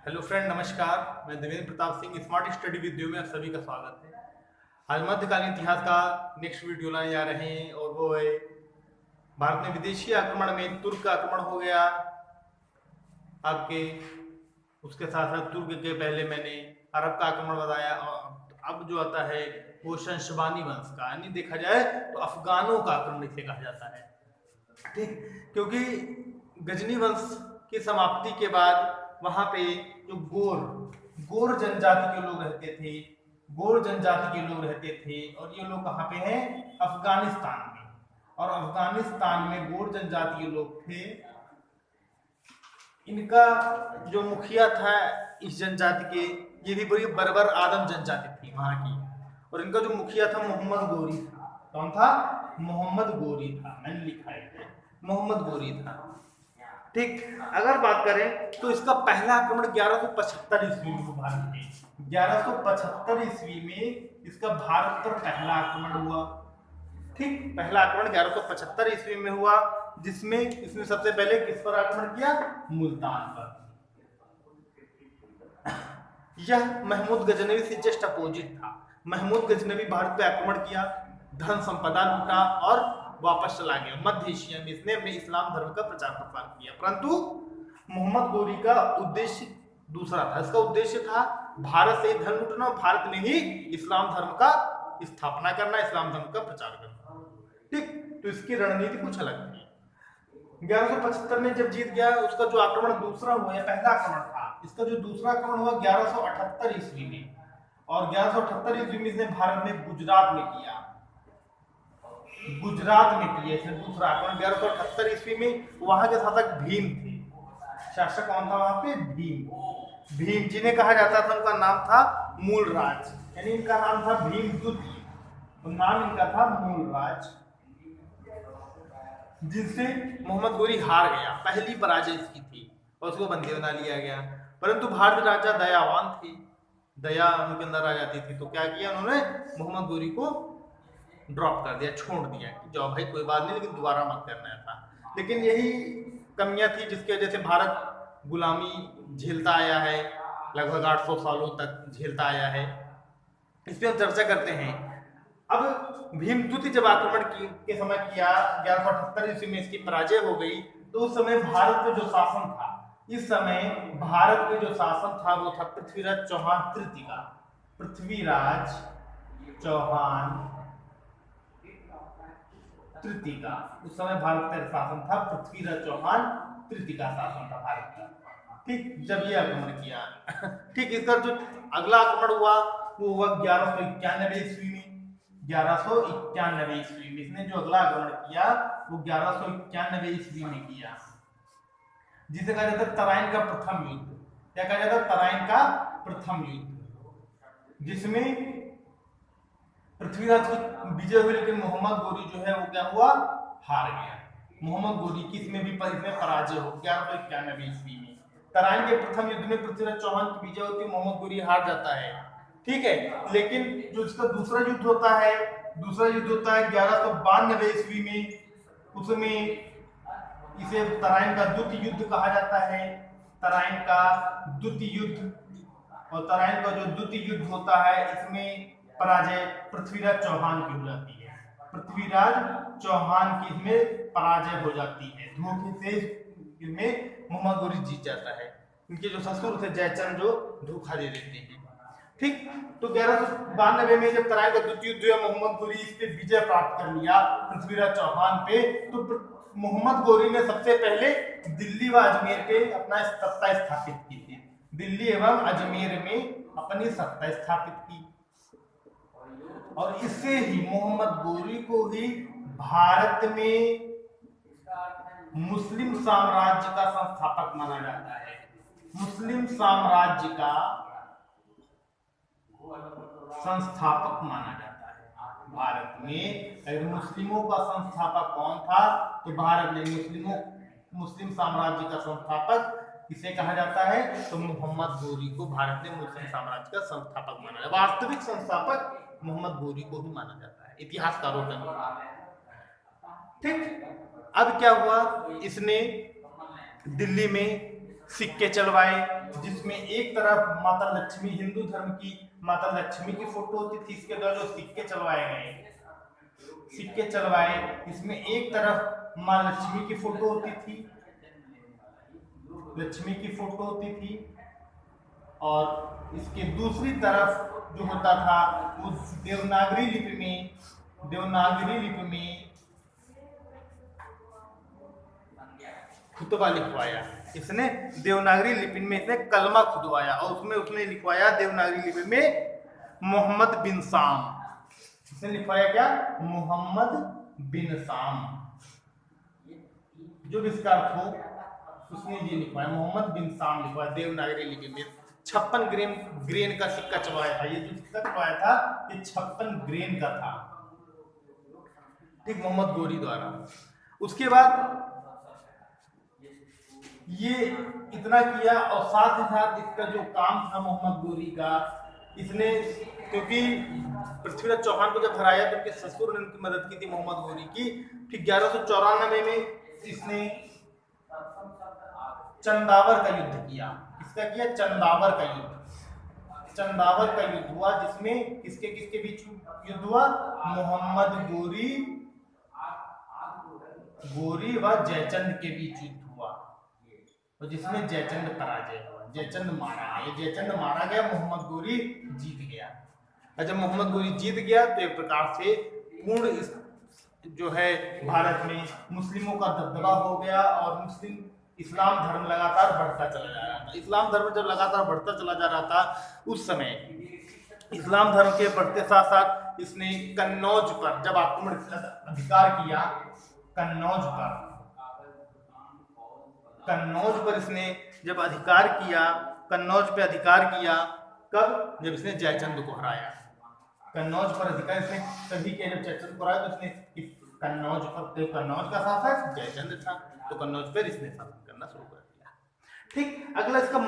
Hello friend, नमस्कार। मैं Devendra Pratap Singh smart study video में आप सभी का स्वागत है। आज मध्यकालीन इतिहास का नेक्स्ट वीडियो लाने जा रहे हैं और वो है भारत में विदेशी आक्रमण में तुर्क का आक्रमण हो गया आपके। उसके साथ साथ तुर्क के पहले मैंने अरब का आक्रमण बताया और अब जो आता है वो शंशबानी वंश का, यानी देखा जाए तो अफगानों का आक्रमण इसे कहा जाता है। ठीक, क्योंकि गजनी वंश की समाप्ति के बाद वहां पे जो गोर गोर जनजाति के लोग रहते थे, गोर जनजाति के लोग रहते थे और ये लोग कहाँ पे हैं? अफगानिस्तान में। और अफगानिस्तान में गोर जनजाति के लोग थे। इनका जो मुखिया था इस जनजाति के, ये भी बड़ी बर्बर आदम जनजाति थी वहां की, और इनका जो मुखिया था मोहम्मद गोरी था। कौन था? मोहम्मद गोरी था। मैंने लिखा है मोहम्मद गोरी था। ठीक, अगर बात करें तो इसका पहला आक्रमण 1175 ईस्वी में भारत में 1175 ईस्वी में इसका भारत पर पहला आक्रमण हुआ। ठीक, पहला आक्रमण 1175 ईस्वी में हुआ, जिसमें इसने सबसे पहले किस पर आक्रमण किया? मुल्तान पर। यह महमूद गजनवी से जस्ट अपोजिट था। महमूद गजनवी भारत पे आक्रमण किया, धन संपदा लूटा और वापस चला गया। मध्य एशिया में इसने अपने इस्लाम धर्म का प्रचार प्रसार किया, परंतु मोहम्मद गोरी का उद्देश्य दूसरा था। इसका उद्देश्य था भारत से धन लूटना, भारत में ही इस्लाम धर्म का स्थापना करना, इस्लाम धर्म का प्रचार करना। ठीक, तो इसकी रणनीति कुछ अलग थी। 1175 में जब जीत गया, उसका जो आक्रमण दूसरा हुआ, या पहला आक्रमण था, इसका जो दूसरा आक्रमण हुआ 1178 ईस्वी में, और 1178 ईस्वी में इसने भारत में गुजरात में किया। इसने दूसरा आक्रमण 1178 ईस्वी में। वहां के शासक भीम थे। शासक कौन था वहां पे? भीम, जिन्हें कहा जाता था, उनका नाम था मूलराज, यानी इनका नाम था भीमदूत, तो नाम इनका था मूलराज, जिनसे मोहम्मद गोरी हार गया। पहली पराजय इसकी थी और उसको बंदी बना लिया गया। परंतु भारतीय राजा दयावान थे, दया उनके अंदर आ जाती थी, तो क्या किया उन्होंने? मोहम्मद गोरी को ड्रॉप कर दिया, छोड़ दिया कि जाओ भाई कोई बात नहीं, लेकिन दोबारा मत करना था। लेकिन यही कमियां थी जिसकी वजह से भारत गुलामी झेलता आया है, लगभग 800 सालों तक झेलता आया है। इस पर हम चर्चा करते हैं। अब भीमद्युति जब आक्रमण के समय किया, 1178 ईस्वी में इसकी पराजय हो गई, तो उस समय भारत में जो शासन था, इस समय भारत में जो शासन था वो था पृथ्वीराज चौहान तृतीय का। पृथ्वीराज चौहान तृतीय का उस समय भारत का शासन था। पृथ्वीराज चौहान तृतीय का शासन था भारत का। ठीक, जब ये आक्रमण किया ठीक, इसका जो अगला आक्रमण हुआ वो हुआ 1191 ईस्वी में। 1191 ईस्वी में इसने जो अगला आक्रमण किया वो 1191 ईस्वी में किया, जिसे कहा जाता है तराइन का प्रथम युद्ध। क्या कहा जाता है? तराइन का प्रथम युद्ध, जिसमें पृथ्वीराज की विजय हुई, लेकिन मोहम्मद गोरी जो है वो क्या हुआ? हार गया। मोहम्मद गोरी की इसमें भी पराजय हो 1191 ईस्वी में। तराइन के प्रथम युद्ध में पृथ्वीराज चौहान की विजय होती है, मोहम्मद गोरी हार जाता है। ठीक है, लेकिन जो इसका दूसरा युद्ध होता है 1192 ईस्वी में, उसमें इसे तराइन का द्वितीय युद्ध कहा जाता है। तराइन का द्वितीय युद्ध, और तराइन का जो द्वितीय युद्ध होता है इसमें पराजय पृथ्वीराज चौहान की हो जाती है। पृथ्वीराज चौहान की इसमें पराजय हो जाती है, धोखे से इसमें मोहम्मद गोरी जीत जाता है। इनके जो ससुर थे जयचंद, जो धोखा दे देते हैं। ठीक, तो 1192 में जब तराइन का द्वितीय युद्ध हुआ, मोहम्मद गोरी इस पे विजय प्राप्त कर लिया पृथ्वीराज चौहान पे। तो मोहम्मद गोरी ने सबसे पहले दिल्ली व अजमेर पे अपना सत्ता स्थापित की थी। दिल्ली एवं अजमेर में अपनी सत्ता स्थापित की, और इससे ही मोहम्मद गोरी को ही भारत में मुस्लिम साम्राज्य का संस्थापक माना जाता है। मुस्लिम साम्राज्य का संस्थापक माना जाता है भारत में। अगर मुस्लिमों का संस्थापक कौन था, तो भारत में मुस्लिम साम्राज्य का संस्थापक किसे कहा जाता है? तो मोहम्मद गोरी को भारत में मुस्लिम साम्राज्य का संस्थापक माना जाता है। वास्तविक संस्थापक मोहम्मद गोरी को ही माना जाता है इतिहासकारों के अनुसार। ठीक, अब क्या हुआ? इसने दिल्ली में सिक्के चलवाए, जिसमें एक तरफ माता लक्ष्मी, हिंदू धर्म की माता लक्ष्मी की फोटो होती थी, इसके द्वारा जो सिक्के चलवाए गए, सिक्के चलवाए, इसमें एक तरफ माँ लक्ष्मी की फोटो होती थी, लक्ष्मी की फोटो होती थी, और इसके दूसरी तरफ जो होता था वो देवनागरी लिपि में खुतबा लिखवाया। इसने देवनागरी लिपि में इसने कलमा खुदवाया और उसमें उसने लिखवाया देवनागरी लिपि में मोहम्मद बिन साम। इसने लिखवाया क्या? मोहम्मद बिन साम। जो भी इसका अर्थ हो उसने ये लिखवाया, मोहम्मद बिन साम लिखवाया देवनागरी लिपि में। 56 ग्रेन का सिक्का चलवाया था। ये जो सिक्का चलवाया था ये 56 ग्रेन का था, ठीक, मोहम्मद गोरी द्वारा। उसके बाद ये इतना किया और साथ ही साथ इसका जो काम था मोहम्मद गोरी का, इसने, क्योंकि पृथ्वीराज चौहान को जब हराया तो उनके ससुर ने उनकी मदद की थी मोहम्मद गोरी की। फिर 1194 में इसने चंदावर का युद्ध किया। किसका किया? चंदावर का युद्ध। चंदावर का युद्ध हुआ जिसमें किसके किसके बीच युद्ध हुआ? मोहम्मद गोरी व जयचंद के बीच युद्ध हुआ, तो जिसमें जयचंद पराजय हुआ, जयचंद मारा गया। जयचंद मारा गया, मोहम्मद गोरी जीत गया। और जब मोहम्मद गोरी जीत गया तो एक प्रकार से पूर्ण जो है भारत में मुस्लिमों का दबदबा हो गया और इस्लाम धर्म लगातार बढ़ता चला जा रहा था। इस्लाम धर्म जब लगातार बढ़ता चला जा रहा था उस समय इस्लाम धर्म के बढ़ते साथ साथ इसने कन्नौज पर जब आक्रमण अधिकार किया, कन्नौज पर इसने जब अधिकार किया, कन्नौज पे अधिकार किया, कब? जब इसने जयचंद को हराया। कन्नौज पर अधिकार इसने तभी किया जब जयचंद को हराया, तो इसने कन्नौज पर, कन्नौज का शासक जयचंद था तो कन्नौज पर इसने शासन करना शुरू कर दिया। ठीक, अगला इसका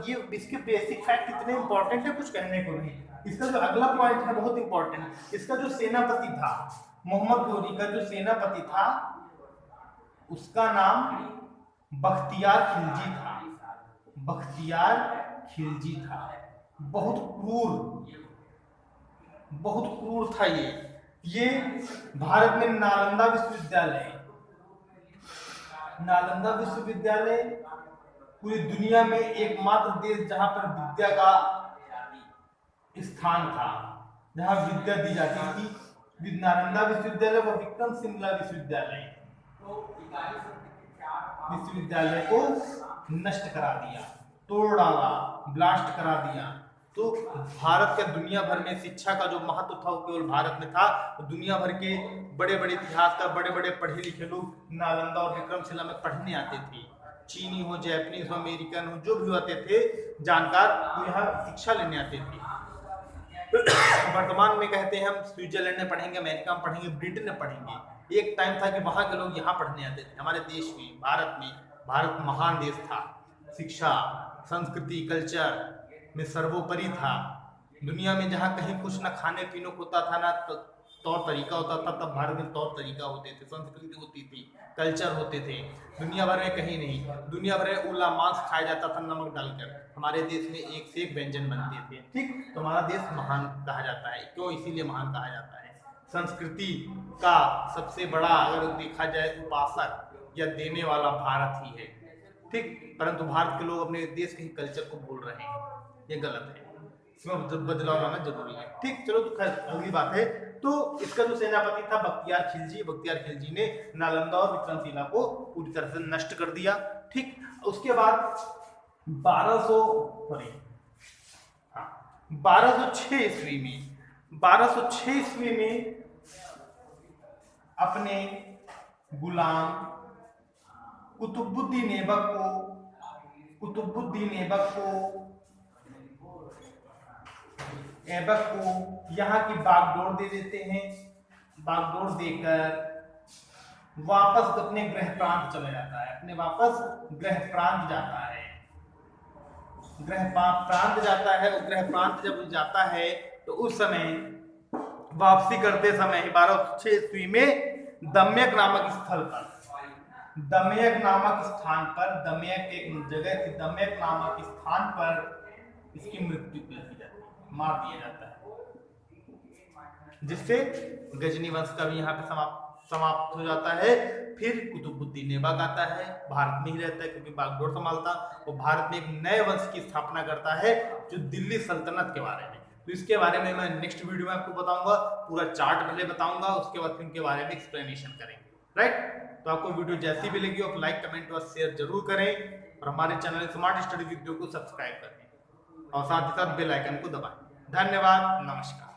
ये इसके बेसिक फैक्ट इतने इंपॉर्टेंट है कुछ कहने को नहीं। इसका जो अगला पॉइंट है बहुत इंपॉर्टेंट। इसका जो सेनापति था, मोहम्मद गोरी का जो सेनापति था उसका नाम बख्तियार खिलजी था। बख्तियार खिलजी था। बहुत क्रूर था ये भारत में नालंदा विश्वविद्यालय पूरी दुनिया में एकमात्र देश जहां पर विद्या का स्थान था, जहां विद्या दी जाती थी। नालंदा विश्वविद्यालय व विक्रमशिला विश्वविद्यालय को नष्ट करा दिया, तोड़ डाला, ब्लास्ट करा दिया। तो भारत के दुनिया भर में शिक्षा का जो महत्व था वो केवल भारत में था। तो दुनिया भर के बड़े बड़े इतिहासकार, बड़े बड़े पढ़े लिखे लोग नालंदा और विक्रमशिला में पढ़ने आते थे। चीनी हो, जैपनीज हो, अमेरिकन हो, जो भी आते थे जानकार, वो यहाँ शिक्षा लेने आते थे। वर्तमान में कहते हैं हम स्विट्जरलैंड में पढ़ेंगे, अमेरिका में पढ़ेंगे, ब्रिटेन में पढ़ेंगे। एक टाइम था कि वहाँ के लोग यहाँ पढ़ने आते थे। हमारे देश में, भारत महान देश था, शिक्षा, संस्कृति, कल्चर में सर्वोपरि था। दुनिया में जहाँ कहीं कुछ ना खाने पीने को होता था, ना तौर तरीका होता था, तब भारत में तौर तरीका होते थे, संस्कृति होती थी, कल्चर होते थे। दुनिया भर में कहीं नहीं। दुनिया भर में उल्ला मांस खाया जाता था नमक डालकर। हमारे देश में एक से एक व्यंजन बनते थे। ठीक, तो हमारा देश महान कहा जाता है। क्यों इसीलिए महान कहा जाता है? संस्कृति का सबसे बड़ा अगर देखा जाए उपासक या देने वाला भारत ही है। ठीक, परंतु भारत के लोग अपने देश के ही कल्चर को भूल रहे हैं, ये गलत है। इसमें बदलाव लाना जरूरी है। ठीक, चलो तो खैर अगली बात है। तो इसका जो सेनापति था बख्तियार खिलजी ने नालंदा और विक्रमशिला को पूरी तरह से नष्ट कर दिया। ठीक, उसके बाद 1206 ईस्वी में अपने गुलाम कुतुबुद्दीन ऐबक को यहाँ की बागडोर दे देते हैं। बागडोर देकर वापस अपने गृह प्रांत चला जाता है। गृह प्रांत जब जाता है तो उस समय वापसी करते समय 1206 ईस्वी में दम्यक नामक स्थल पर दमयक नामक स्थान पर, दमयक एक जगह थी, दमयक नामक स्थान पर इसकी मृत्यु कर दी जाती है, मार दिया जाता है, जिससे गजनी वंश का भी यहाँ पे समाप्त हो जाता है। फिर कुतुबुद्दीन ऐबक आता है, भारत में ही रहता है क्योंकि बागडोर संभालता, वो भारत में एक नए वंश की स्थापना करता है जो दिल्ली सल्तनत के बारे में। तो इसके बारे में मैं नेक्स्ट वीडियो में आपको बताऊंगा, पूरा चार्ट पहले बताऊंगा, उसके बाद फिर इनके बारे में एक्सप्लेनेशन करेंगे, राइट। तो आपको वीडियो जैसी भी लगी आप लाइक कमेंट और शेयर जरूर करें, और हमारे चैनल स्मार्ट स्टडी वीडियो को सब्सक्राइब करें, और साथ ही साथ बेल आइकन को दबाएं। धन्यवाद, नमस्कार।